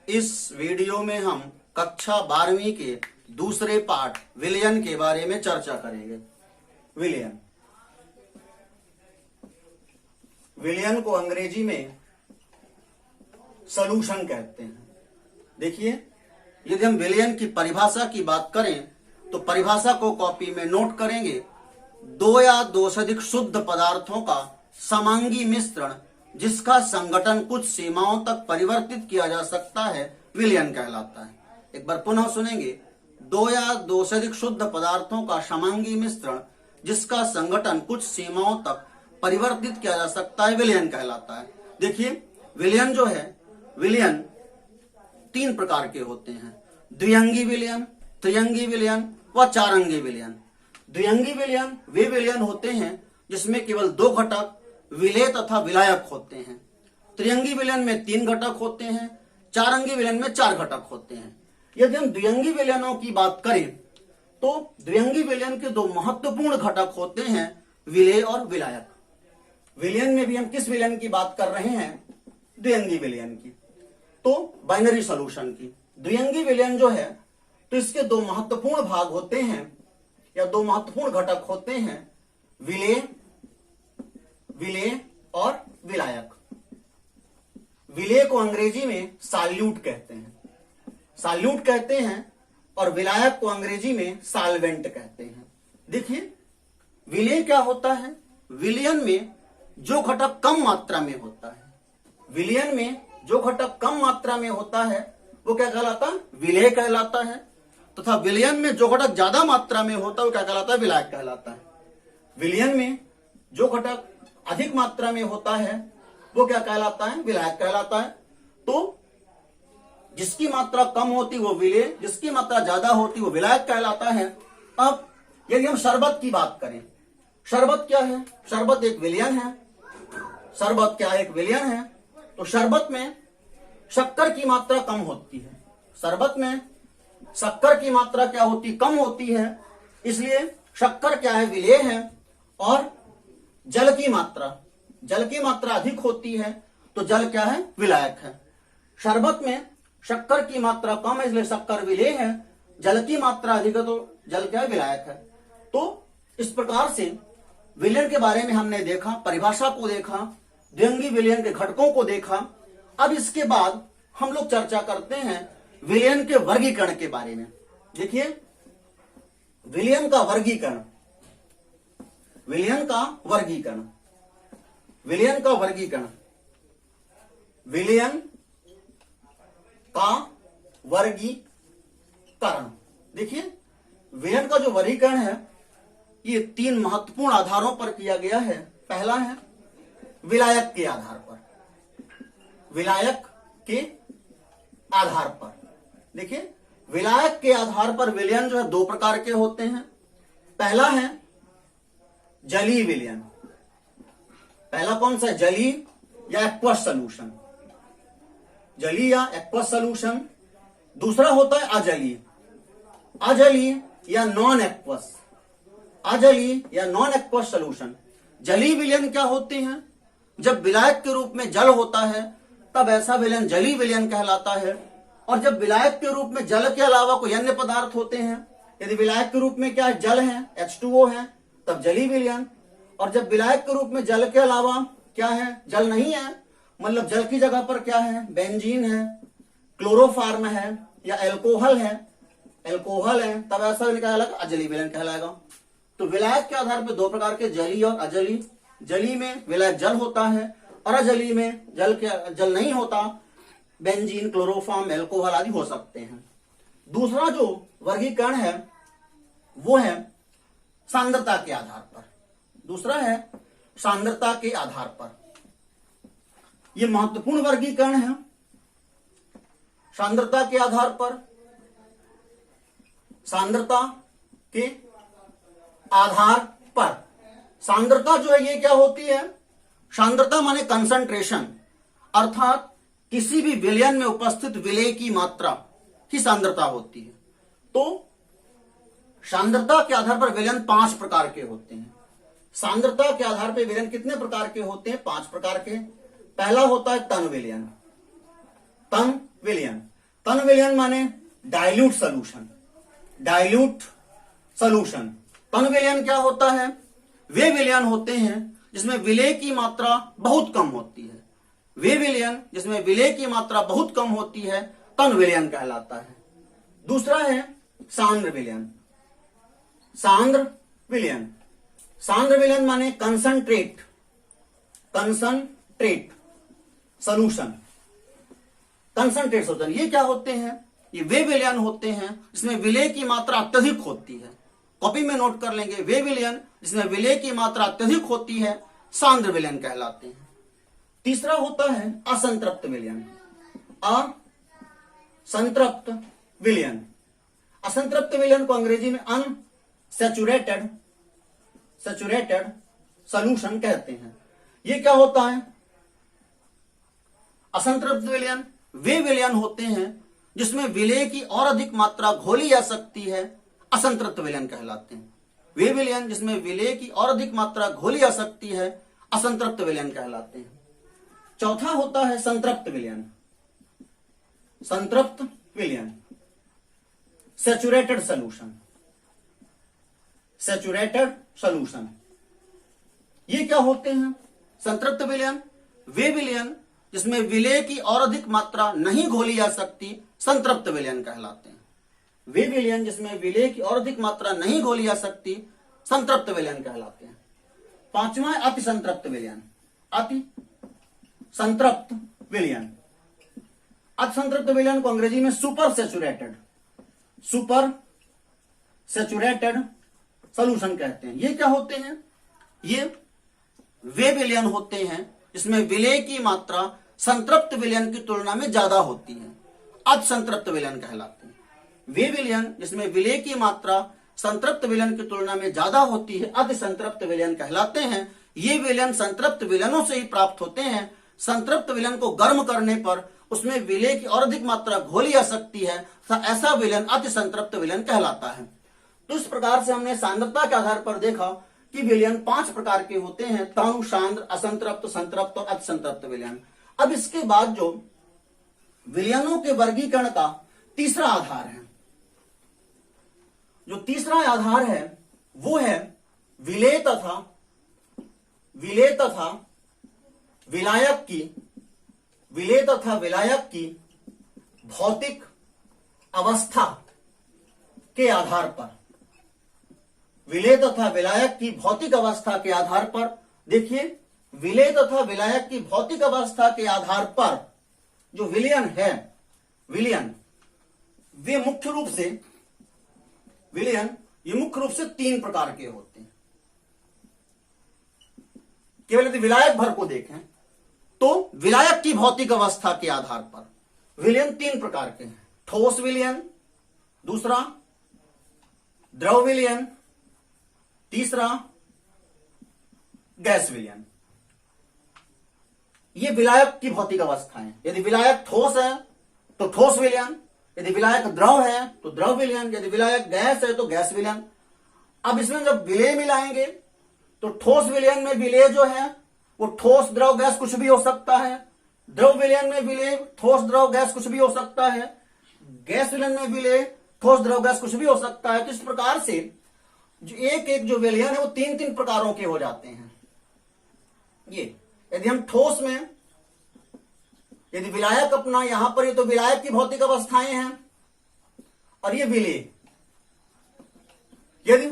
इस वीडियो में हम कक्षा 12वीं के दूसरे पाठ विलयन के बारे में चर्चा करेंगे। विलयन विलयन को अंग्रेजी में सॉल्यूशन कहते हैं। देखिए, यदि हम विलयन की परिभाषा की बात करें तो परिभाषा को कॉपी में नोट करेंगे। दो या दो से अधिक शुद्ध पदार्थों का समांगी मिश्रण जिसका संगठन कुछ सीमाओं तक परिवर्तित किया जा सकता है विलयन कहलाता है। एक बार पुनः सुनेंगे। दो या दो से अधिक शुद्ध पदार्थों का समांगी मिश्रण जिसका संगठन कुछ सीमाओं तक परिवर्तित किया जा सकता है विलयन कहलाता है। देखिए, विलयन जो है, विलयन तीन प्रकार के होते हैं। द्विअंगी विलयन, त्रिअंगी विलयन व चारंगी विलयन। द्विअंगी विलयन वे विलयन होते हैं जिसमें केवल दो घटक विलेय तथा विलायक होते हैं। त्रिअंगी विलयन में तीन घटक होते हैं। चारंगी विलयन में चार घटक होते हैं। यदि हम द्विअंगी विलयनों की बात करें तो द्विअंगी विलयन के दो महत्वपूर्ण घटक होते हैं, विलेय और विलायक। विलयन में भी हम किस विलयन की बात कर रहे हैं? द्विअंगी विलयन की। तो बाइनरी सॉल्यूशन की। द्विअंगी विलयन जो है तो इसके दो महत्वपूर्ण भाग होते हैं या दो महत्वपूर्ण घटक होते हैं, विलेय और विलायक। विलेय को अंग्रेजी में सॉल्यूट कहते हैं और विलायक को अंग्रेजी में सॉल्वेंट कहते हैं। देखिए, विलेय क्या होता है? विलयन में जो घटक कम मात्रा में होता है, विलयन में जो घटक कम मात्रा में होता है वो क्या कहलाता है? विलेय कहलाता है। तथा विलयन में जो घटक ज्यादा मात्रा में होता है वो क्या कहलाता है? विलायक कहलाता है। विलयन में जो घटक अधिक मात्रा में होता है वो क्या कहलाता है? विलायक कहलाता है। तो जिसकी मात्रा कम होती वो विलेय, जिसकी मात्रा ज्यादा होती वो विलायक कहलाता है। अब यदि हम शरबत की बात करें, शरबत क्या है? शरबत एक विलयन है। शरबत क्या एक विलयन है? तो शरबत में शक्कर की मात्रा कम होती है। शरबत में शक्कर की मात्रा क्या होती? कम होती है। इसलिए शक्कर क्या है? विलेय है। और जल की मात्रा अधिक होती है तो जल क्या है? विलायक है। शरबत में शक्कर की मात्रा कम है इसलिए शक्कर विलेय है। जल की मात्रा अधिक है तो जल क्या है? विलायक है। तो इस प्रकार से विलयन के बारे में हमने देखा, परिभाषा को देखा, द्विअंगी विलयन के घटकों को देखा। अब इसके बाद हम लोग चर्चा करते हैं विलयन के वर्गीकरण के बारे में। देखिए, विलयन का वर्गीकरण विलयन का वर्गीकरण। देखिए, विलयन का जो वर्गीकरण है ये तीन महत्वपूर्ण आधारों पर किया गया है। पहला है विलायक के आधार पर। देखिए, विलायक के आधार पर विलयन जो है दो प्रकार के होते हैं। पहला है जलीय विलयन। पहला कौन सा है? जलीय या एक्वस सॉल्यूशन। जलीय या एक्वस सॉल्यूशन। दूसरा होता है अजलीय या नॉन एक्वस सॉल्यूशन। जलीय विलयन क्या होते हैं? जब विलायक के रूप में जल होता है तब ऐसा विलयन जलीय विलयन कहलाता है। और जब विलायक के रूप में जल के अलावा कोई अन्य पदार्थ होते हैं, यदि विलायक के रूप में क्या है? जल है, H2O है, तब जलीय विलयन। और जब विलायक के रूप में जल के अलावा क्या है? जल नहीं है, मतलब जल की जगह पर क्या है? बेंजीन है, क्लोरोफार्म है या एल्कोहल है, तब ऐसा विलयन कहलाएगा अजलीय विलयन कहलाएगा। तो विलायक के आधार पर दो प्रकार के, जलीय और अजलीय। जलीय में विलायक जल होता है और अजलीय में जल नहीं होता, बेंजीन, क्लोरोफॉर्म, एल्कोहल आदि हो सकते हैं। दूसरा जो वर्गीकरण है वो है सांद्रता के आधार पर। यह महत्वपूर्ण वर्गीकरण है। सांद्रता के आधार पर सांद्रता जो है ये क्या होती है? सांद्रता माने कंसंट्रेशन, अर्थात किसी भी विलयन में उपस्थित विलेय की मात्रा की सांद्रता होती है। तो सांद्रता के आधार पर विलयन 5 प्रकार के होते हैं। सांद्रता के आधार पर विलयन कितने प्रकार के होते हैं? 5 प्रकार के। पहला होता है तन विलयन। तन विलयन माने डाइल्यूट सॉल्यूशन, डाइल्यूट सॉल्यूशन। तन विलयन क्या होता है? वे विलयन होते हैं जिसमें विलेय की मात्रा बहुत कम होती है। वे विलयन जिसमें विलेय की मात्रा बहुत कम होती है तन विलयन कहलाता है। दूसरा है सांद्र विलयन। सांद्र विलयन, सांद्र विलयन माने concentrate, concentrate solution, concentrate solution. ये क्या होते हैं? ये वे विलयन होते हैं जिसमें विलेय की मात्रा अत्यधिक होती है। कॉपी में नोट कर लेंगे, वे विलयन जिसमें विलेय की मात्रा अत्यधिक होती है सांद्र विलयन कहलाते हैं। तीसरा होता है असंतृप्त विलयन, असंतृप्त विलयन। असंतृप्त विलयन को अंग्रेजी में अनसैचुरेटेड, सैचुरेटेड सॉल्यूशन कहते हैं। ये क्या होता है? असंतृप्त विलयन वे विलयन होते हैं जिसमें विलेय की और अधिक मात्रा घोली जा सकती है, असंतृप्त विलयन कहलाते हैं। वे विलयन जिसमें विलेय की और अधिक मात्रा घोली जा सकती है, असंतृप्त विलयन कहलाते हैं। चौथा होता है संतृप्त विलयन, संतृप्त विलयन, सैचुरेटेड सॉल्यूशन, सैचुरेटेड सॉल्यूशन। ये क्या होते हैं? संतृप्त विलयन वे विलयन जिसमें विलेय की और अधिक मात्रा नहीं घोली जा सकती, संतृप्त विलयन कहलाते हैं। वे विलयन जिसमें विलेय की और अधिक मात्रा नहीं घोली जा सकती, संतृप्त विलयन कहलाते हैं। पांचवा है अति संतृप्त विलयन, अति संतृप्त विलयन। अति संतृप्त विलयन को अंग्रेजी में super saturated, super saturated solution कहते हैं। ये क्या होते हैं? ये वे विलयन होते हैं जिसमें विलेय की मात्रा संतृप्त विलयन की तुलना में ज्यादा होती है, अति संतृप्त विलयन कहलाते हैं। वे विलयन जिसमें विलेय की मात्रा संतृप्त विलयन की तुलना में ज्यादा होती है, अति संतृप्त विलयन कहलाते हैं। ये विलयन संतृप्त विलयनों से ही प्राप्त होते हैं। संतृप्त विलयन को गर्म करने पर उसमें विलेय की और अधिक मात्रा घोली जा सकती है, ऐसा विलयन अति संतृप्त विलयन कहलाता है। तो इस प्रकार से हमने सांद्रता के आधार पर देखा कि विलयन 5 प्रकार के होते हैं, तनु, सांद्र, असंतृप्त, संतृप्त और अति संतृप्त विलयन। अब इसके बाद जो विलयनों के वर्गीकरण का तीसरा आधार है, जो तीसरा आधार है वो है विलेय तथा विलायक की, विलेय तथा विलायक की भौतिक अवस्था के आधार पर, विलेय तथा विलायक की भौतिक अवस्था के आधार पर। देखिए, विलेय तथा विलायक की भौतिक अवस्था के आधार पर जो विलयन है, विलयन वे मुख्य रूप से, विलयन ये मुख्य रूप से 3 प्रकार के होते हैं। केवल यदि विलायक भर को देखें तो विलायक की भौतिक अवस्था के आधार पर विलयन 3 प्रकार के हैं। ठोस विलयन, दूसरा द्रव विलयन, तीसरा गैस विलयन। ये विलायक की भौतिक अवस्थाएं। यदि विलायक ठोस है तो ठोस विलयन, यदि विलायक द्रव है तो द्रव विलयन, यदि विलायक गैस है तो गैस विलयन। अब इसमें जब विलेय मिलाएंगे तो ठोस विलयन में विलेय जो है वो ठोस द्रव गैस कुछ भी हो सकता है, द्रव विलयन में विलेय ठोस द्रव गैस कुछ भी हो सकता है, गैस विलयन में विलेय ठोस द्रव गैस कुछ भी हो सकता है। तो इस प्रकार से जो एक जो विलयन है वो 3 प्रकारों के हो जाते हैं। ये यदि हम ठोस में, यदि विलायक अपना यहां पर, ये तो विलायक की भौतिक अवस्थाएं हैं और ये विलेय, यदि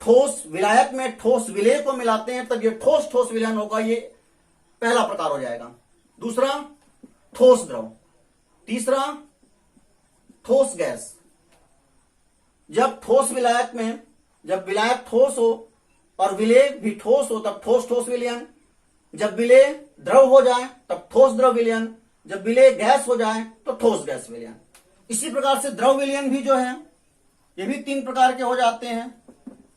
ठोस विलायक में ठोस विलेय को मिलाते हैं तब ये ठोस ठोस विलयन होगा। ये पहला प्रकार हो जाएगा। दूसरा ठोस द्रव, तीसरा ठोस गैस। जब ठोस विलायक में, जब विलायक ठोस हो और विलेय भी ठोस हो तब ठोस ठोस विलयन, जब विलेय द्रव हो जाए तब ठोस द्रव विलयन, जब विलेय गैस हो जाए तो ठोस गैस विलयन। इसी प्रकार से द्रव विलयन भी जो है ये भी 3 प्रकार के हो जाते हैं।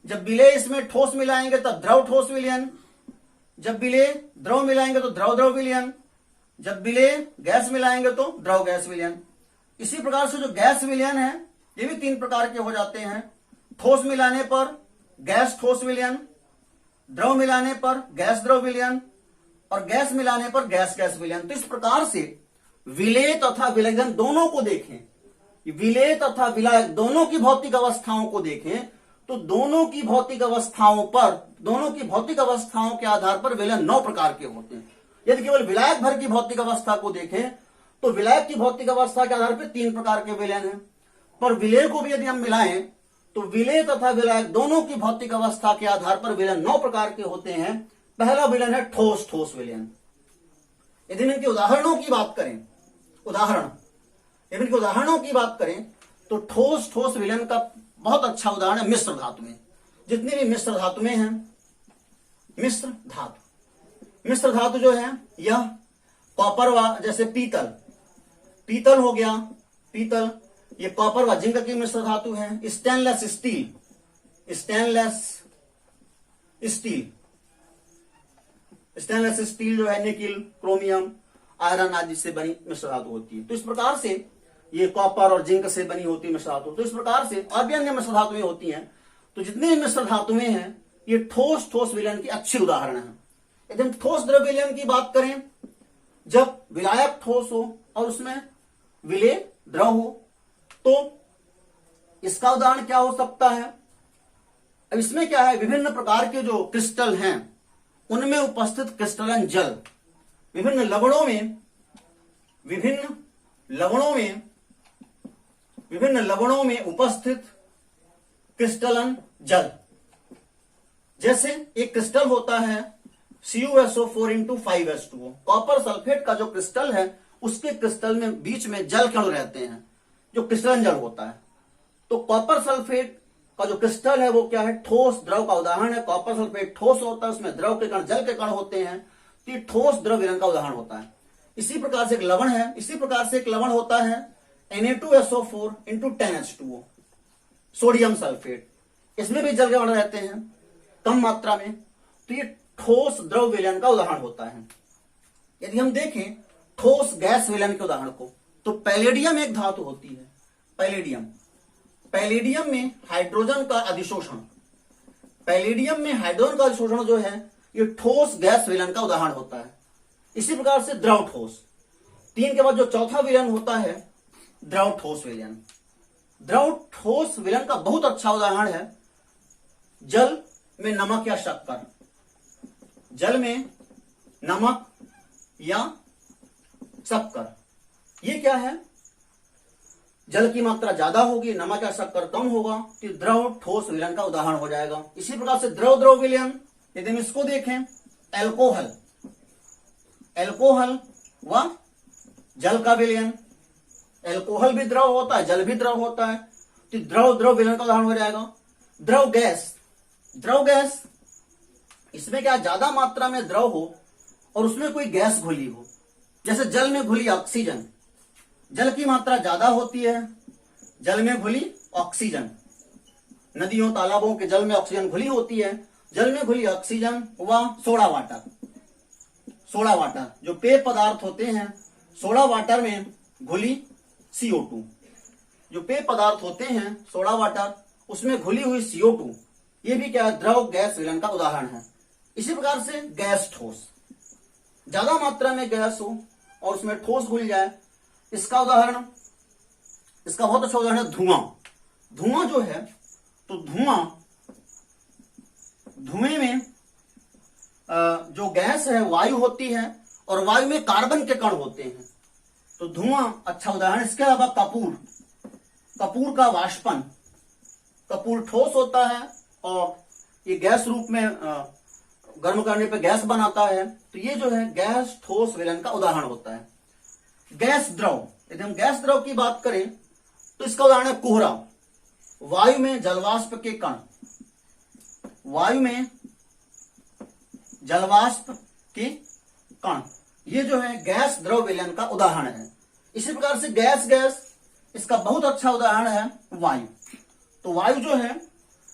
जब विलेय इसमें ठोस मिलाएंगे तब द्रव ठोस विलयन, जब विलेय द्रव मिलाएंगे तो द्रव द्रव विलयन, जब विलेय गैस मिलाएंगे तो द्रव गैस विलयन। इसी प्रकार से जो गैस विलयन है ये भी 3 प्रकार के हो जाते हैं। ठोस मिलाने पर गैस ठोस विलयन, द्रव मिलाने पर गैस द्रव विलयन और गैस मिलाने पर गैस गैस विलयन। तो इस प्रकार से विलेय तथा विलयन दोनों को देखें, विलेय तथा विलायक दोनों की भौतिक अवस्थाओं को देखें, तो दोनों की भौतिक अवस्थाओं के आधार पर विलयन 9 प्रकार के होते हैं। यदि केवल विलायक भर की भौतिक अवस्था को देखें तो विलायक की भौतिक अवस्था के आधार पर 3 प्रकार के विलयन हैं, पर विलेय को भी यदि हम मिलाएं तो विलेय तथा विलायक दोनों की भौतिक अवस्था के आधार पर विलयन 9 प्रकार के होते हैं। पहला विलयन है ठोस ठोस विलयन। यदि इनके उदाहरणों की बात करें तो ठोस ठोस विलयन का बहुत अच्छा उदाहरण है मिश्र धातुएं। जितनी भी मिश्र धातुएं हैं, मिश्र धातु जो है यह कॉपर व जैसे पीतल हो गया, पीतल ये कॉपर व जिंक की मिश्र धातु है। स्टेनलेस स्टील जो है निकिल, क्रोमियम, आयरन आदि से बनी मिश्र धातु होती है। तो इस प्रकार से ये कॉपर और जिंक से बनी होती है मिश्र धातु। तो इस प्रकार से और भी अन्य मिश्र धातुएं होती हैं। तो जितने मिश्र धातुएं हैं ये ठोस ठोस विलयन की अच्छी उदाहरण है। यदि हम ठोस द्रव विलयन की बात करें, जब विलायक ठोस हो और उसमें विलेय द्रव हो, तो इसका उदाहरण क्या हो सकता है? अब इसमें क्या है, विभिन्न प्रकार के जो क्रिस्टल हैं उनमें उपस्थित क्रिस्टलन जल, विभिन्न लवणों में उपस्थित क्रिस्टलन जल। जैसे एक क्रिस्टल होता है CuSO4 कॉपर सल्फेट का जो क्रिस्टल है उसके क्रिस्टल में बीच में जल कण रहते हैं जो क्रिस्टलन जल होता है। तो कॉपर सल्फेट का जो क्रिस्टल है वो क्या है, ठोस द्रव का उदाहरण है। कॉपर सल्फेट ठोस होता है, उसमें द्रव के कण जल के कण होते हैं, तो ये ठोस द्रव विलयन का उदाहरण होता है। इसी प्रकार से एक लवण होता है Na2SO4 10H2O सोडियम सल्फेट, इसमें भी जल के कण रहते हैं कम मात्रा में, तो ये ठोस द्रव विलयन का उदाहरण होता है। यदि हम देखें ठोस गैस विलयन के उदाहरण को, तो पैलेडियम एक धातु होती है। पैलेडियम में हाइड्रोजन का अधिशोषण, जो है ये ठोस गैस विलयन का उदाहरण होता है। इसी प्रकार से द्रव ठोस, 3 के बाद जो चौथा विलयन होता है द्रव ठोस विलयन। द्रव ठोस विलयन का बहुत अच्छा उदाहरण है जल में नमक या शक्कर। जल में नमक या शक्कर, ये क्या है, जल की मात्रा ज्यादा होगी, नमक या शक्कर कम होगा, तो द्रव ठोस विलयन का उदाहरण हो जाएगा। इसी प्रकार से द्रव द्रव विलयन, यदि हम इसको देखें, एल्कोहल व जल का विलयन, एल्कोहल भी द्रव होता है, जल भी द्रव होता है, तो द्रव द्रव विलयन का उदाहरण हो जाएगा। द्रव गैस, इसमें क्या ज्यादा मात्रा में द्रव हो और उसमें कोई गैस घुली हो, जैसे जल में घुली ऑक्सीजन, जल की मात्रा ज्यादा होती है, जल में घुली ऑक्सीजन, नदियों तालाबों के जल में ऑक्सीजन घुली होती है, जल में घुली ऑक्सीजन व सोडा वाटर जो पेय पदार्थ होते हैं, सोडा वाटर में घुली CO2, जो पेय पदार्थ होते हैं सोडा वाटर उसमें घुली हुई CO2, ये भी क्या है, द्रव गैस विलयन का उदाहरण है। इसी प्रकार से गैस ठोस, ज्यादा मात्रा में गैस हो और उसमें ठोस घुल जाए, इसका बहुत अच्छा उदाहरण है धुआं जो है, तो धुएं में जो गैस है वायु होती है और वायु में कार्बन के कण होते हैं, तो धुआं अच्छा उदाहरण। इसके अलावा कपूर का वाष्पन, कपूर ठोस होता है और ये गैस रूप में गर्म करने पे गैस बनाता है, तो ये जो है गैस ठोस विलयन का उदाहरण होता है। गैस द्रव, यदि हम गैस द्रव की बात करें तो इसका उदाहरण है कोहरा, वायु में जलवाष्प के कण, ये जो है गैस द्रव विलयन का उदाहरण है। इसी प्रकार से गैस, इसका बहुत अच्छा उदाहरण है वायु, तो वायु जो है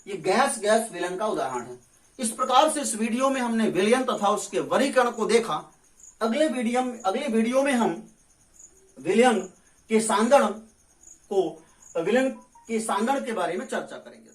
ये गैस विलयन का उदाहरण है। इस प्रकार से इस वीडियो में हमने विलयन तथा उसके वर्गीकरण को देखा। अगले वीडियो में हम विलयन के सांगण के बारे में चर्चा करेंगे।